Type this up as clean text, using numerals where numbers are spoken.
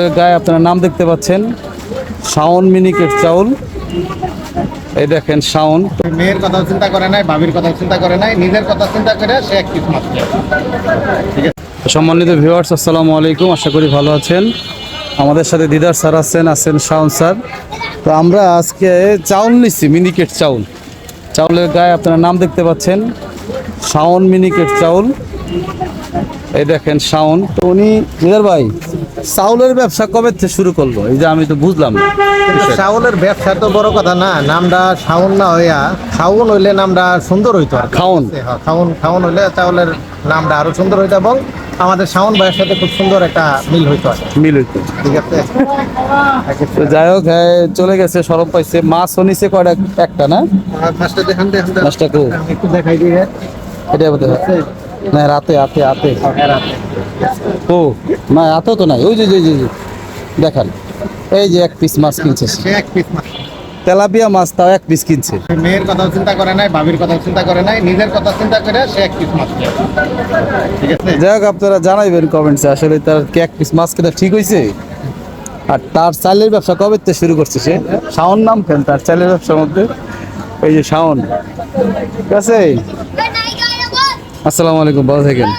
চাউলের গায়ে আপনারা নাম দেখতে পাচ্ছেন, শাওন মিনিকেট চাউল। এই দেখেন শাওন। মেয়ের কথা চিন্তা করে নাই, ভাবির কথা চিন্তা করে নাই, নিজের কথা চিন্তা করে সে এক পিস মাছ খেয়েছে। ঠিক আছে। সম্মানিত ভিউয়ার্স, আসসালামু আলাইকুম। আশা করি ভালো আছেন। আমাদের সাথে দিদার স্যার আছেন শাওন স্যার। তো আমরা আজকে চাউল নিচ্ছি, মিনিকেট চাউল। চাউলের গায়ে আপনারা নাম দেখতে পাচ্ছেন, শাওন মিনিকেট চাউল। এই দেখেন শাওন। তো উনি দিদার ভাই চাউলের ব্যবসা কবে থেকে শুরু করলো? এই যে আমি তো বুঝলাম না। শাওনের ব্যবসা তো বড় কথা না, নামটা শাওন না হইয়া খাউন হইলে নামটা সুন্দর হইতো। খাউন খাউন হইলে চাউলের নামটা আরো সুন্দর হইতো এবং আমাদের শাওন ভাইয়ের সাথে খুব সুন্দর একটা মিল হইতো। মিল হইতো। ঠিক আছে। তো যাই হোক, চলে গেছে, সরব পাইছে। মাছও নিচে কয়টা? একটা না? মাছটা দেখান মাছটা কো একটু দেখাই দিয়ে। এটা বোধ হয় না, রাতে হাতে হাতে ও না, এত তো নাই। ওই যে দেখান, এই যে এক পিস মাছ কিনছে, সে এক পিস মাছ। তেলাপিয়া মাছ, তাও এক পিস কিনছে। মেয়ের কথা চিন্তা করে নাই, ভাবির কথা চিন্তা করে নাই, নিজের কথা চিন্তা করে সে এক পিস মাছ খেয়েছে। ঠিক আছে। যাই হোক, আপনারা জানাইবেন কমেন্টসে আসলে তার কি এক পিস মাছ কেনা ঠিক হয়েছে। আর তার চালের ব্যবসা কবে থেকে শুরু করছে সে? শাওন নাম কেন তার চালের ব্যবসার মধ্যে? এই যে শাওন। ঠিক আছে। আসসালামু আলাইকুম, ভালো থাকেন।